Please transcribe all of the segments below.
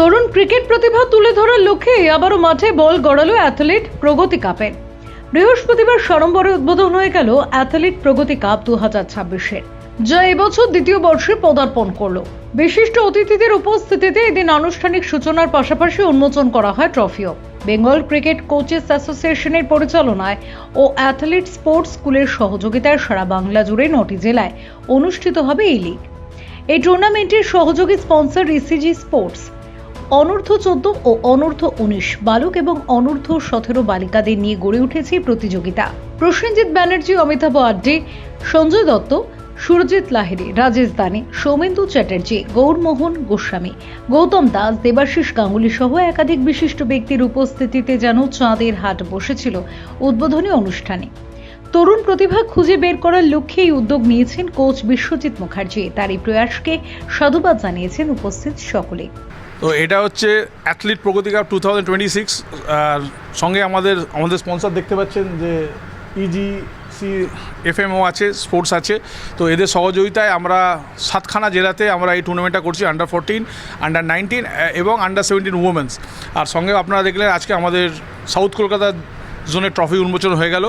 তরুণ cricket প্রতিভা তুলে ধরার লক্ষ্যে আবারও মাঠে বল গড়ালো অ্যাথলিট প্রগতি কাপের। বৃহস্পতিবার সাড়ম্বরে উদ্বোধন হয়ে গেল অ্যাথলিট প্রগতি কাপ 2026-এর, যা এবছর দ্বিতীয় বর্ষে পদার্পণ করলো। বিশিষ্ট অতিথিদের উপস্থিতিতে এদিন আনুষ্ঠানিক সূচনার পাশাপাশি উন্মোচন করা হয় ট্রফিও। বেঙ্গল ক্রিকেট কোচেস অ্যাসোসিয়েশনের পরিচালনায় ও অ্যাথলিট স্পোর্টস স্কুলের সহযোগিতায় সারা বাংলা জুড়ে 9টি জেলায় অনুষ্ঠিত হবে এই লিগ। এই টুর্নামেন্টের সহযোগী স্পন্সর ইসিজি স্পোর্টস। অনূর্ধ্ব 14 ও অনূর্ধ্ব 19 বালক এবং অনূর্ধ্ব 17 বালিকাদের নিয়ে গড়ে উঠেছে প্রতিযোগিতা। প্রসেনজিৎ ব্যানার্জি, অমিতাভ আড্ডে, সঞ্জয় দত্ত, সুরজিৎ লাহিড়ী, রাজেশ দানি, সৌমেন্দু চ্যাটার্জি, গৌরমোহন গোস্বামী, গৌতম দাস, দেবাশিস গাঙ্গুলি সহ একাধিক বিশিষ্ট ব্যক্তির উপস্থিতিতে যেন চাঁদের হাট বসেছিল উদ্বোধনী অনুষ্ঠানে। তরুণ প্রতিভা খুঁজে বের করার লক্ষ্যে এই উদ্যোগ নিয়েছেন কোচ বিশ্বজিৎ মুখার্জি। তার এই প্রয়াসকে সাধুবাদ জানিয়েছেন উপস্থিত সকলে। তো এটা হচ্ছে অ্যাথলিট প্রগতি কাপ 2026, আর সঙ্গে আমাদের স্পন্সর দেখতে পাচ্ছেন যে ইজিসি এফএমও আছে, স্পোর্টস আছে। তো এদের সহযোগিতায় আমরা 7খানা জেলাতে আমরা এই টুর্নামেন্টটা করছি, আন্ডার 14, আন্ডার 19 এবং আন্ডার 17 উমেন্স। আর সঙ্গে আপনারা দেখলেন আজকে আমাদের সাউথ কলকাতার জোনের ট্রফি উন্মোচন হয়ে গেল।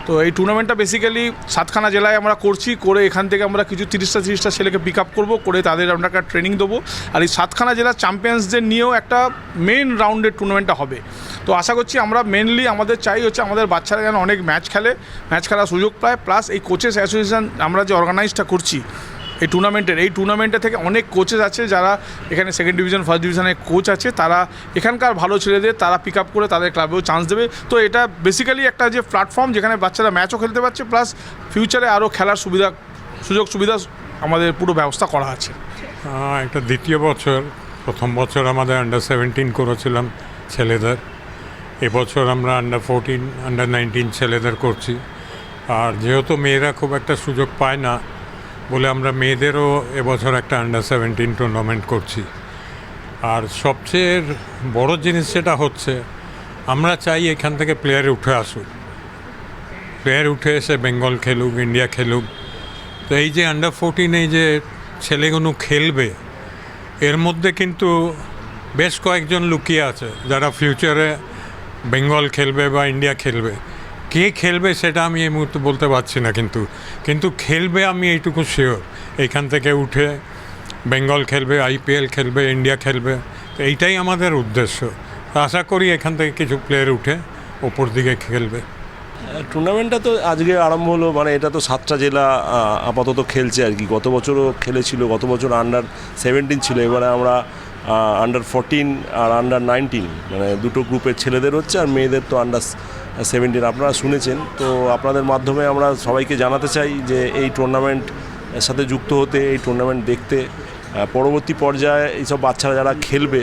তো এই টুর্নামেন্টটা বেসিক্যালি 7খানা জেলায় আমরা করছি, করে এখান থেকে আমরা কিছু 30টা ছেলেকে পিক আপ করবো, করে তাদের আমরা একটা ট্রেনিং দেবো। আর এই 7খানা জেলার চ্যাম্পিয়ন্সদের নিয়েও একটা মেন রাউন্ডের টুর্নামেন্টটা হবে। তো আশা করছি আমরা মেনলি আমাদের চাই হচ্ছে আমাদের বাচ্চারা যেন অনেক ম্যাচ খেলার সুযোগ পায়, প্লাস এই কোচেস অ্যাসোসিয়েশন আমরা যে অর্গানাইজটা করছি এই টুর্নামেন্টে থেকে অনেক কোচেস আছে যারা এখানে সেকেন্ড ডিভিশন, ফার্স্ট ডিভিশনের কোচ আছে, তারা এখানকার ভালো ছেলেদের তারা পিক আপ করে তাদের ক্লাবেও চান্স দেবে। তো এটা বেসিক্যালি একটা যে প্ল্যাটফর্ম যেখানে বাচ্চারা ম্যাচও খেলতে পারছে, প্লাস ফিউচারে আরও খেলার সুযোগ সুবিধা আমাদের পুরো ব্যবস্থা করা আছে। এটা দ্বিতীয় বছর। প্রথম বছর আমাদের আন্ডার 17 করেছিলাম ছেলেদের, এবছর আমরা আন্ডার 14, আন্ডার 19 ছেলেদের করছি। আর যেহেতু মেয়েরা খুব একটা সুযোগ পায় না বলে আমরা মেয়েদেরও এবছর একটা আন্ডার 17 টুর্নামেন্ট করছি। আর সবচেয়ে বড় জিনিস যেটা হচ্ছে, আমরা চাই এখান থেকে প্লেয়ার উঠে এসে বেঙ্গল খেলুক, ইন্ডিয়া খেলুক। তো এই যে আন্ডার 14 এই যে ছেলেগুলো খেলবে, এর মধ্যে কিন্তু বেশ কয়েকজন লুকিয়ে আছে যারা ফিউচারে বেঙ্গল খেলবে বা ইন্ডিয়া খেলবে। কে খেলবে সেটা আমি এই মুহূর্তে বলতে পারছি না, কিন্তু খেলবে আমি এইটুকু শিওর। এইখান থেকে উঠে বেঙ্গল খেলবে, আইপিএল খেলবে, ইন্ডিয়া খেলবে। তো এইটাই আমাদের উদ্দেশ্য। আশা করি এখান থেকে কিছু প্লেয়ার উঠে ওপর দিকে খেলবে। টুর্নামেন্টটা তো আজকে আরম্ভ হলো, মানে এটা তো 7টা জেলা আপাতত খেলছে আর কি। গত বছরও খেলেছিল, গত বছর আন্ডার 17 ছিল, এবারে আমরা আন্ডার 14 আর আন্ডার 19 মানে দুটো গ্রুপের ছেলেদের হচ্ছে, আর মেয়েদের তো আন্ডার 17 আপনারা শুনেছেন। তো আপনাদের মাধ্যমে আমরা সবাইকে জানাতে চাই যে এই টুর্নামেন্ট সাথে যুক্ত হতে, এই টুর্নামেন্ট দেখতে। পরবর্তী পর্যায়ে এইসব বাচ্চারা যারা খেলবে,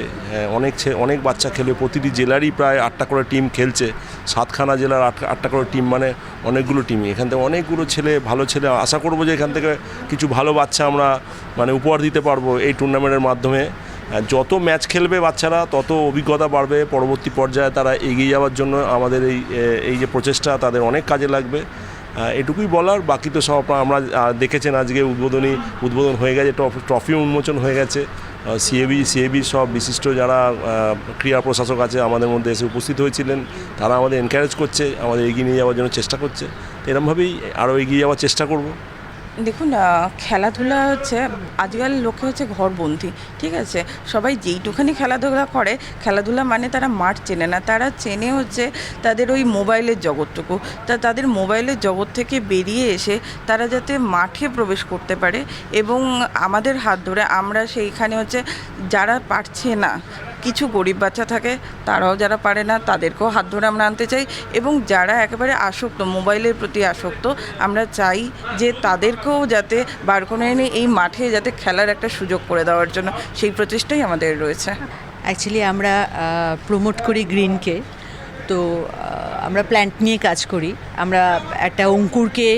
অনেক বাচ্চা খেলবে। প্রতিটি জেলারই প্রায় 8টা করে টিম খেলছে। 7খানা জেলার 8টা করে টিম, মানে অনেকগুলো টিমই। এখান থেকে অনেকগুলো ভালো ছেলে আশা করবো যে এখান থেকে কিছু ভালো বাচ্চা আমরা মানে উপহার দিতে পারবো এই টুর্নামেন্টের মাধ্যমে। যত ম্যাচ খেলবে বাচ্চারা তত অভিজ্ঞতা বাড়বে, পরবর্তী পর্যায়ে তারা এগিয়ে যাওয়ার জন্য আমাদের এই যে প্রচেষ্টা তাদের অনেক কাজে লাগবে। এটুকুই বলার। বাকি তো সব আমরা দেখেছেন, আজকে উদ্বোধন হয়ে গেছে, ট্রফি উন্মোচন হয়ে গেছে। সিএবি সব বিশিষ্ট যারা ক্রীড়া প্রশাসক আছে আমাদের মধ্যে এসে উপস্থিত হয়েছিলেন। তারা আমাদের এনকারেজ করছে, আমাদের এগিয়ে নিয়ে যাওয়ার জন্য চেষ্টা করছে। এরমভাবেই আরও এগিয়ে যাওয়ার চেষ্টা করব। দেখুন, খেলাধুলা হচ্ছে আজকাল লোকে হচ্ছে ঘরবন্দি, ঠিক আছে। সবাই যেইটুখানি খেলাধুলা করে, খেলাধুলা মানে তারা মাঠ চেনে না, তারা চেনে হচ্ছে তাদের ওই মোবাইলের জগৎটুকু। তাদের মোবাইলের জগৎ থেকে বেরিয়ে এসে তারা যাতে মাঠে প্রবেশ করতে পারে, এবং আমাদের হাত ধরে আমরা সেইখানে হচ্ছে যারা পারছে না, কিছু গরিব বাচ্চা থাকে তারাও যারা পারে না তাদেরকেও হাত ধরে আমরা আনতে চাই, এবং যারা একেবারে আসক্ত, মোবাইলের প্রতি আসক্ত, আমরা চাই যে তাদেরকেও যাতে বার করে এনে এই মাঠে যাতে খেলার একটা সুযোগ করে দেওয়ার জন্য সেই প্রচেষ্টাই আমাদের রয়েছে। অ্যাকচুয়ালি আমরা প্রমোট করি গ্রিনকে। তো আমরা প্ল্যান্ট নিয়ে কাজ করি। আমরা একটা অঙ্কুরকে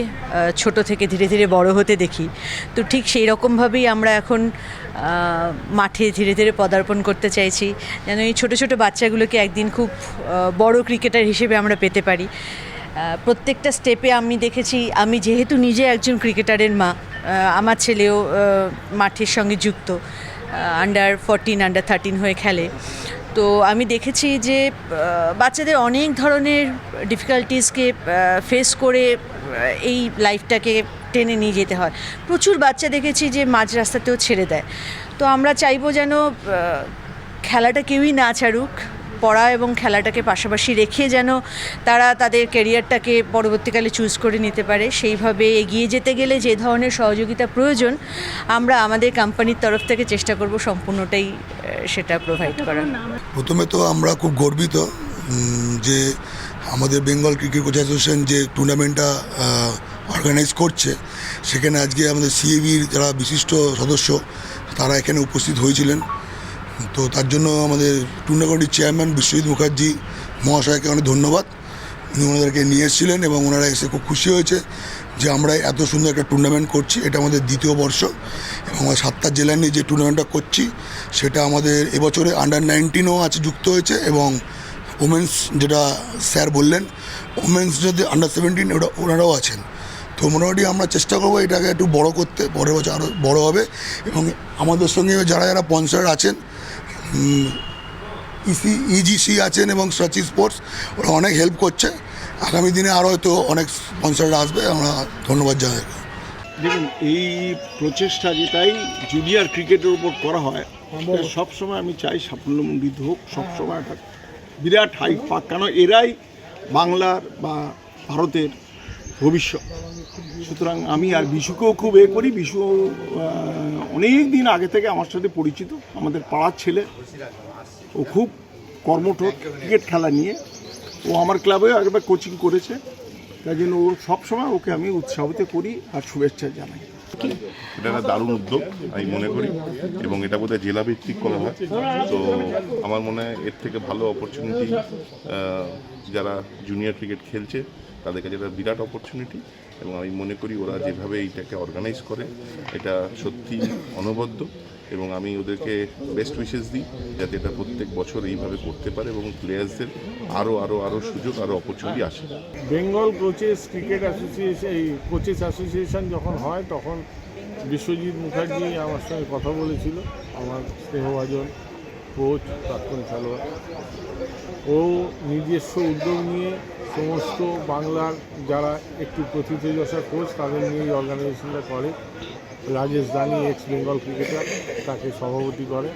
ছোট থেকে ধীরে ধীরে বড় হতে দেখি। তো ঠিক সেই রকমভাবেই আমরা এখন মাঠে ধীরে ধীরে পদার্পণ করতে চাইছি, যেন এই ছোটো ছোটো বাচ্চাগুলোকে একদিন খুব বড় ক্রিকেটার হিসেবে আমরা পেতে পারি। প্রত্যেকটা স্টেপে আমি দেখেছি, আমি যেহেতু নিজে একজন ক্রিকেটারের মা, আমার ছেলেও মাঠের সঙ্গে যুক্ত। আন্ডার 14 আন্ডার 13 হয়ে খেলে। তো আমি দেখেছি যে বাচ্চাদের অনেক ধরনের ডিফিকাল্টিসকে ফেস করে এই লাইফটাকে টেনে নিয়ে যেতে হয়। প্রচুর বাচ্চা দেখেছি যে মাঝ রাস্তাতেও ছেড়ে দেয়। তো আমরা চাইবো যেন খেলাটা কেউই না ছাড়ুক, পড়া এবং খেলাটাকে পাশাপাশি রেখে যেন তারা তাদের ক্যারিয়ারটাকে পরবর্তীকালে চুজ করে নিতে পারে। সেইভাবে এগিয়ে যেতে গেলে যে ধরনের সহযোগিতা প্রয়োজন আমরা আমাদের কোম্পানির তরফ থেকে চেষ্টা করব সম্পূর্ণটাই সেটা প্রোভাইড করার। প্রথমে তো আমরা খুব গর্বিত যে আমাদের বেঙ্গল ক্রিকেট কোচ অ্যাসোসিয়েশন যে টুর্নামেন্টটা অর্গানাইজ করছে, সেখানে আজকে আমাদের সিএবির যারা বিশিষ্ট সদস্য তারা এখানে উপস্থিত হয়েছিলেন। তো তার জন্য আমাদের টুর্নামেন্টের চেয়ারম্যান বিশ্বজিৎ মুখার্জি মহাশয়কে অনেক ধন্যবাদ। উনি ওনাদেরকে নিয়ে এসেছিলেন এবং ওনারা এসে খুব খুশি হয়েছে যে আমরা এত সুন্দর একটা টুর্নামেন্ট করছি। এটা আমাদের দ্বিতীয় বর্ষ এবং আমরা 7টা জেলা নিয়ে যে টুর্নামেন্টটা করছি সেটা আমাদের এবছরে আন্ডার 19ও আছে যুক্ত হয়েছে এবং ওমেন্স যেটা স্যার বললেন ওমেন্স যদি আন্ডার 17 ওনারাও আছেন। তো মোটামুটি আমরা চেষ্টা করবো এটাকে একটু বড় করতে, পরের বছর আরও বড় হবে এবং আমাদের সঙ্গে যারা যারা স্পন্সর আছেন ইজিসি আছেন এবং সাচি স্পোর্টস, ওরা অনেক হেল্প করছে। আগামী দিনে আরও হয়তো অনেক স্পন্সররা আসবে, আমরা ধন্যবাদ জানাই। দেখুন, এই প্রচেষ্টা যেটাই জুনিয়র ক্রিকেটের উপর করা হয় সবসময় আমি চাই সাফল্যমণ্ডিত হোক, সবসময় একটা বিরাট হাইক পাক, কেন এরাই বাংলার বা ভারতের ভবিষ্যৎ। সুতরাং আমি আর বিশুকেও খুব করি। বিশু অনেক দিন আগে থেকে আমার সাথে পরিচিত, আমাদের পাড়ার ছেলে। ও খুব কর্মঠ ক্রিকেট খেলা নিয়ে। ও আমার ক্লাবেও একবার কোচিং করেছে, তাই জন্য ওর সবসময় ওকে আমি উৎসাহিত করি আর শুভেচ্ছা জানাই। এটা একটা দারুণ উদ্যোগ আমি মনে করি এবং এটা বোধহয় জেলা ভিত্তিক করা হয়। তো আমার মনে হয় এর থেকে ভালো অপরচুনিটি যারা জুনিয়র ক্রিকেট খেলছে তাদের কাছে এটা বিরাট অপরচুনিটি এবং আমি মনে করি ওরা যেভাবে এইটাকে অর্গানাইজ করে এটা সত্যি অনবদ্য এবং আমি ওদেরকে বেস্ট উইশেস দিই যাতে এটা প্রত্যেক বছর এইভাবে করতে পারে এবং প্লেয়ার্সদের আরও সুযোগ আরও অপরচুনিটি আসে। বেঙ্গল কোচেস ক্রিকেট অ্যাসোসিয়েশন, এই কোচেস অ্যাসোসিয়েশন যখন হয় তখন বিশ্বজিৎ মুখার্জি আমার সঙ্গে কথা বলেছিল, আমার স্নেহভাজন কোচ, প্রাক্তন খেলোয়াড়। ও নিজস্ব উদ্যোগ নিয়ে সমস্ত বাংলার যারা একটু প্রথিতযশা কোচ তাদের নিয়ে এই অর্গানাইজেশনটা করে। রাজেশ দানি এক্স বেঙ্গল ক্রিকেটার, তাকে সভাপতি করে।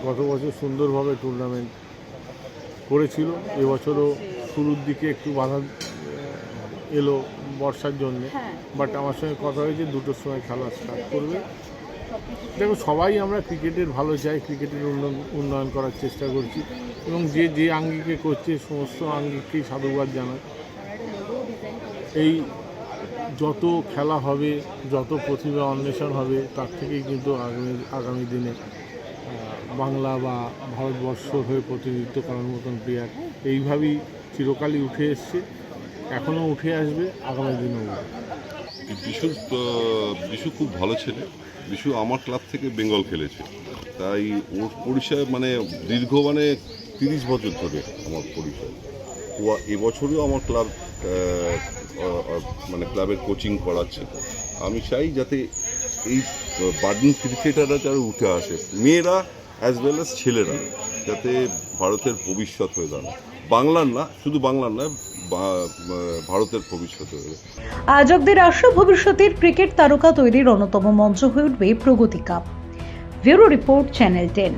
গত বছর সুন্দরভাবে টুর্নামেন্ট করেছিল। এবছরও শুরুর দিকে একটু বাধা এলো বর্ষার জন্যে, বাট আমার সঙ্গে কথা হয়েছে 2টোর সময় খেলা স্টার্ট করবে। দেখো, সবাই আমরা ক্রিকেটের ভালো চাই, ক্রিকেটের উন্নয়ন করার চেষ্টা করছি এবং যে আঙ্গিকে করছে সমস্ত আঙ্গিককেই সাধুবাদ জানাই। এই যত খেলা হবে, যত প্রতিভা অন্বেষণ হবে, তার থেকেই কিন্তু আগামী দিনে বাংলা বা ভারতবর্ষ হয়ে প্রতিনিধিত্ব করার মতন প্লেয়ার এইভাবেই চিরকালই উঠে এসছে, এখনও উঠে আসবে, আগামী দিনেও উঠবে। বিশু খুব ভালো ছেলে। বিশু আমার ক্লাব থেকে বেঙ্গল খেলেছে, তাই ওর পরিচয় দীর্ঘ 30 বছর ধরে আমার পরিচয়। ও এবছরেও আমার ক্লাবের কোচিং করাচ্ছে। আমি চাই যাতে এই বার্ডিং ক্রিকেটাররা যারা উঠে আসে, মেয়েরা অ্যাজ ওয়েল অ্যাজ ছেলেরা, যাতে ভারতের ভবিষ্যৎ হয়ে দাঁড়ায়। বাংলার না, শুধু বাংলার নয়, ভারতের ভবিষ্যৎ হয়ে দাঁড়ায়। আয়োজকদের আশা ভবিষ্যতের ক্রিকেট তারকা তৈরির অন্যতম মঞ্চ হয়ে উঠবে প্রগতি কাপ। Bureau report, channel 10।